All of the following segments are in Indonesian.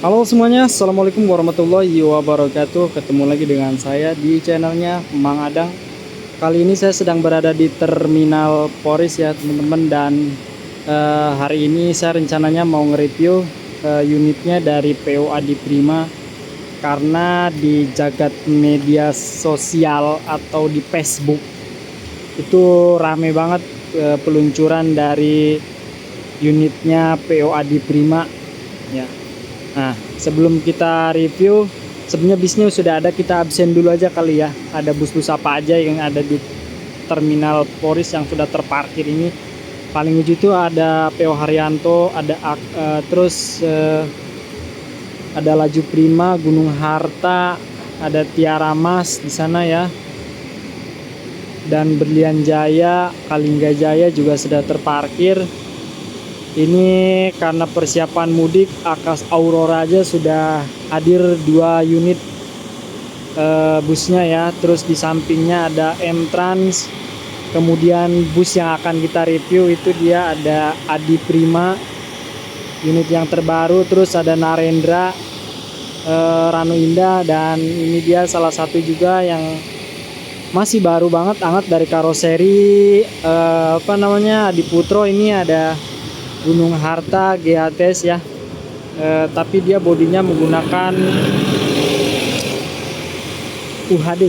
Halo semuanya, Assalamualaikum warahmatullahi wabarakatuh. Ketemu lagi dengan saya di channelnya Mang Adang. Kali ini saya sedang berada di Terminal Polres ya teman-teman. Dan hari ini saya rencananya mau nge-review unitnya dari PO Adi Prima. Karena di jagat media sosial atau di Facebook itu rame banget peluncuran dari unitnya PO Adi Prima ya. Nah, sebelum kita review, sebenarnya bisnya sudah ada, kita absen dulu aja kali ya. Ada bus-bus apa aja yang ada di Terminal Polres yang sudah terparkir ini. Paling ujung itu ada PO Haryanto, ada ada Laju Prima, Gunung Harta, ada Tiara Mas di sana ya. Dan Berlian Jaya, Kalingga Jaya juga sudah terparkir. Ini karena persiapan mudik, Akas Aurora aja sudah hadir 2 unit busnya ya. Terus di sampingnya ada M-Trans. Kemudian bus yang akan kita review itu dia ada Adi Prima unit yang terbaru. Terus ada Narendra, Ranu Indah, dan ini dia salah satu juga yang masih baru banget, hangat dari karoseri Adi Putro. Ini ada Gunung Harta GHTS ya, tapi dia bodinya menggunakan UHD.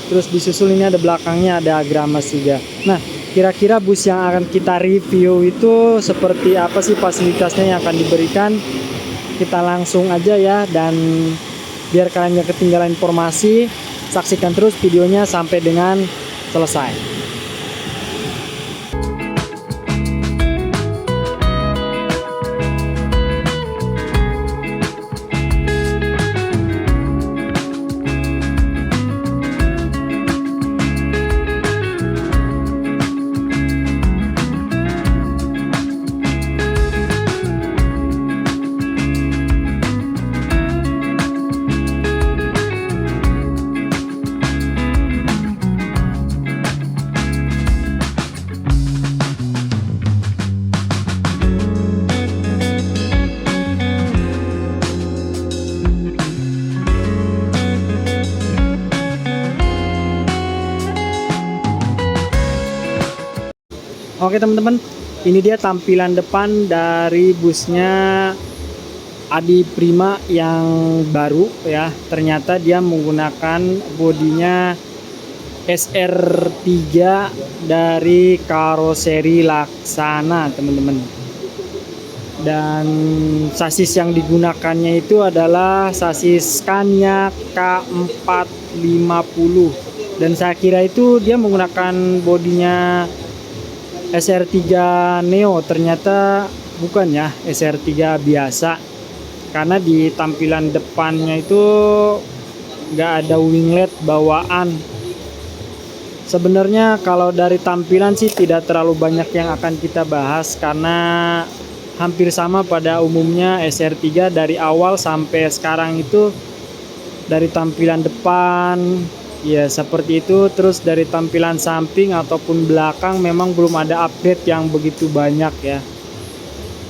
Terus disusul ini ada belakangnya ada Agramas juga. Nah, kira-kira bus yang akan kita review itu seperti apa sih fasilitasnya yang akan diberikan? Kita langsung aja ya, dan biar kalian gak ketinggalan informasi, saksikan terus videonya sampai dengan selesai. Oke teman-teman, ini dia tampilan depan dari busnya Adi Prima yang baru ya. Ternyata dia menggunakan bodinya SR3 dari karoseri Laksana teman-teman. Dan sasis yang digunakannya itu adalah sasis Scania K450. Dan saya kira itu dia menggunakan bodinya SR3 Neo, ternyata bukan ya, SR3 biasa. Karena di tampilan depannya itu nggak ada winglet bawaan. Sebenarnya kalau dari tampilan sih tidak terlalu banyak yang akan kita bahas, karena hampir sama pada umumnya SR3 dari awal sampai sekarang itu. Dari tampilan depan ya seperti itu. Terus dari tampilan samping ataupun belakang memang belum ada update yang begitu banyak ya.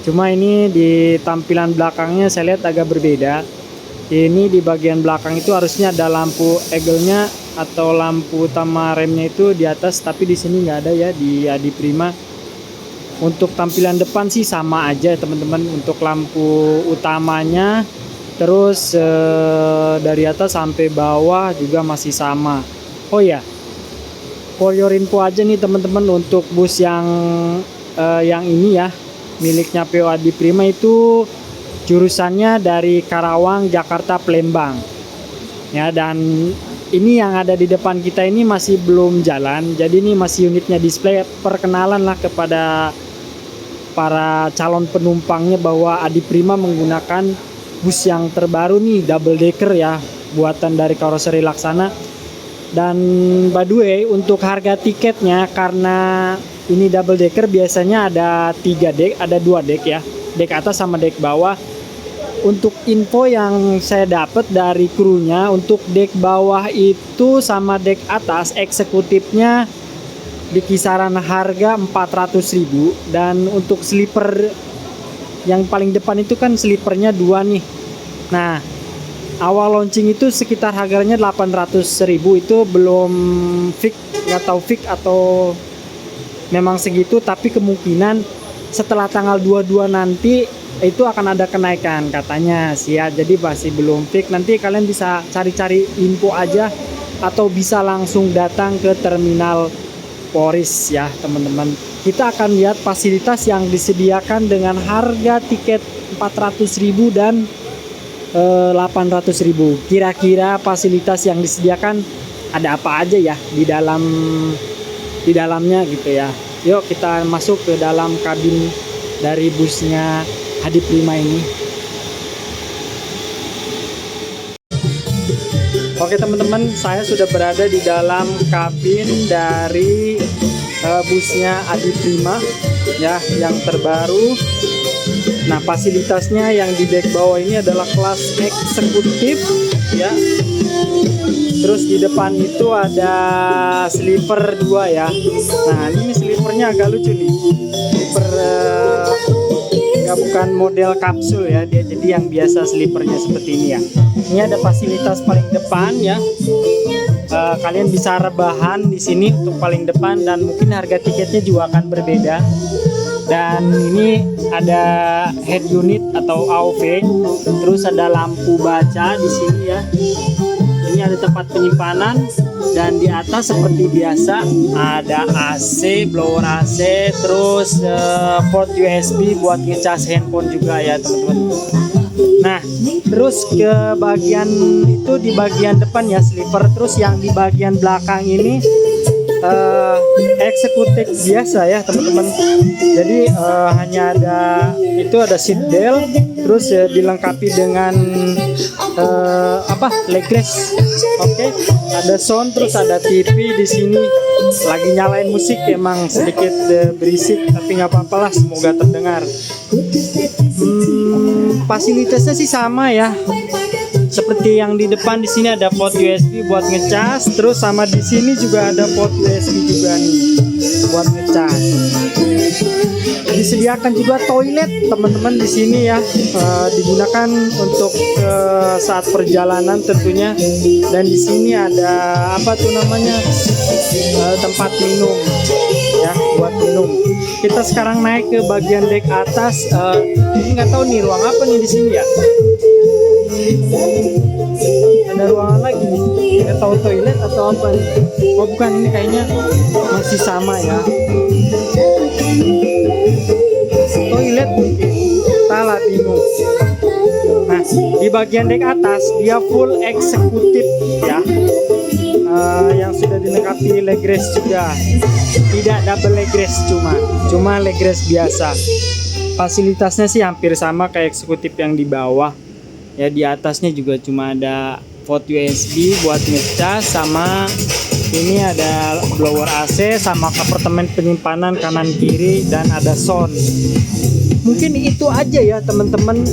Cuma ini di tampilan belakangnya saya lihat agak berbeda. Ini di bagian belakang itu harusnya ada lampu eagle-nya atau lampu utama remnya itu di atas, tapi di sini nggak ada ya di Adi Prima. Untuk tampilan depan sih sama aja teman-teman, untuk lampu utamanya. Terus dari atas sampai bawah juga masih sama. Oh ya, for your info aja nih teman-teman, untuk bus yang ini ya, miliknya PO Adi Prima itu jurusannya dari Karawang, Jakarta, Palembang. Ya, dan ini yang ada di depan kita ini masih belum jalan. Jadi ini masih unitnya display, perkenalan lah kepada para calon penumpangnya bahwa Adi Prima menggunakan bus yang terbaru nih, double decker ya, buatan dari karoseri Laksana. Dan by the way, untuk harga tiketnya, karena ini double decker biasanya ada 3 dek, ada 2 dek ya, dek atas sama dek bawah. Untuk info yang saya dapat dari krunya, untuk dek bawah itu sama dek atas eksekutifnya di kisaran harga 400.000, dan untuk sleeper yang paling depan itu kan sleepernya 2 nih. Nah, awal launching itu sekitar harganya 800.000, itu belum fix, nggak tahu fix atau memang segitu, tapi kemungkinan setelah tanggal 22 nanti itu akan ada kenaikan katanya sih ya. Jadi masih belum fix, nanti kalian bisa cari-cari info aja atau bisa langsung datang ke terminal Poris ya teman-teman. Kita akan lihat fasilitas yang disediakan dengan harga tiket 400.000 dan 800.000. Kira-kira fasilitas yang disediakan ada apa aja ya di dalamnya gitu ya. Yuk kita masuk ke dalam kabin dari busnya Adi Prima ini. Oke teman-teman, saya sudah berada di dalam kabin dari busnya Adi Prima ya, yang terbaru. Nah, fasilitasnya yang di dek bawah ini adalah kelas eksekutif ya. Terus di depan itu ada sleeper 2 ya. Nah, ini sleepernya agak lucu nih. Sleeper bukan model kapsul ya, dia jadi yang biasa sleepernya seperti ini ya. Ini ada fasilitas paling depan ya. Kalian bisa rebahan di sini untuk paling depan, dan mungkin harga tiketnya juga akan berbeda. Dan ini ada head unit atau AOV, terus ada lampu baca di sini ya. Ini ada tempat penyimpanan, dan di atas seperti biasa ada AC, blower AC, terus port USB buat ngecas handphone juga ya teman-teman. Nah, terus ke bagian itu di bagian depan ya sleeper, terus yang di bagian belakang ini eksekutif biasa ya teman-teman. Jadi hanya ada seat belt, terus dilengkapi dengan leg rest. Oke, ada sound, terus ada TV di sini. Lagi nyalain musik, emang sedikit berisik, tapi nggak apa-apa lah, semoga terdengar. Fasilitasnya sih sama ya, seperti yang di depan. Di sini ada port USB buat ngecas, terus sama di sini juga ada port USB juga nih buat ngecas. Disediakan juga toilet teman-teman di sini ya, digunakan untuk saat perjalanan tentunya. Dan di sini ada tempat minum ya, buat minum. Kita sekarang naik ke bagian dek atas. Ini nggak tahu nih ruang apa nih di sini ya. Ada ruangan lagi nih, nggak tahu toilet atau apa nih. Oh bukan, ini kayaknya masih sama ya, toilet mungkin, salah, bingung. Nah, di bagian dek atas dia full eksekutif ya, yang sudah dilengkapi leg rest juga, tidak double leg rest, cuma leg rest biasa. Fasilitasnya sih hampir sama kayak eksekutif yang di bawah ya. Di atasnya juga cuma ada port USB buat ngecas, sama ini ada blower AC, sama kompartemen penyimpanan kanan kiri, dan ada sound. Mungkin itu aja ya teman-teman.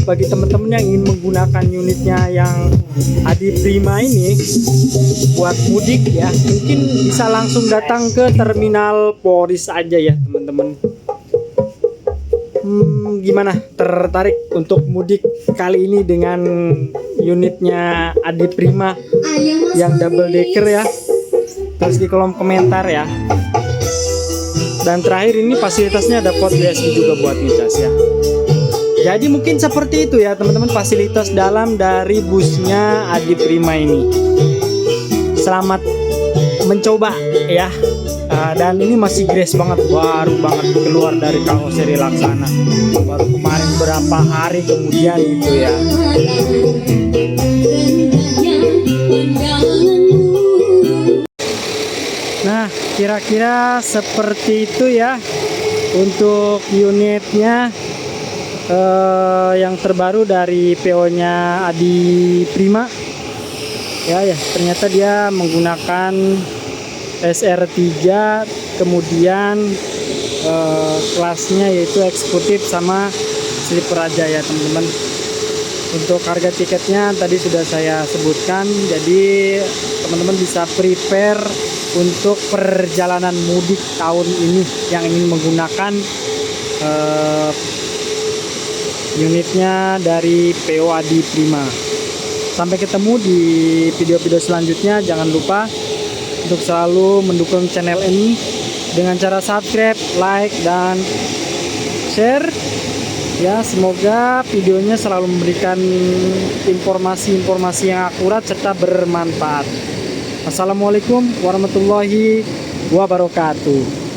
Bagi teman-teman yang ingin menggunakan unitnya yang Adi Prima ini buat mudik ya, mungkin bisa langsung datang ke terminal Poris aja ya teman-teman. Gimana, tertarik untuk mudik kali ini dengan unitnya Adi Prima yang double decker ya? Tulis di kolom komentar ya. Dan terakhir, ini fasilitasnya ada port USB juga buat ngecas ya. Jadi mungkin seperti itu ya teman-teman fasilitas dalam dari busnya Adi Prima ini. Selamat mencoba ya. Dan ini masih grace banget, baru banget keluar dari karoseri Laksana, baru kemarin berapa hari kemudian gitu ya. Nah, kira-kira seperti itu ya untuk unitnya yang terbaru dari PO-nya Adi Prima. Ya, ternyata dia menggunakan SR3, kemudian kelasnya yaitu eksekutif sama sleeper aja ya teman-teman. Untuk harga tiketnya tadi sudah saya sebutkan, jadi teman-teman bisa prepare untuk perjalanan mudik tahun ini yang ingin menggunakan unitnya dari PO Adi Prima. Sampai ketemu di video-video selanjutnya. Jangan lupa untuk selalu mendukung channel ini dengan cara subscribe, like, dan share. Ya, semoga videonya selalu memberikan informasi-informasi yang akurat serta bermanfaat. Assalamualaikum warahmatullahi wabarakatuh.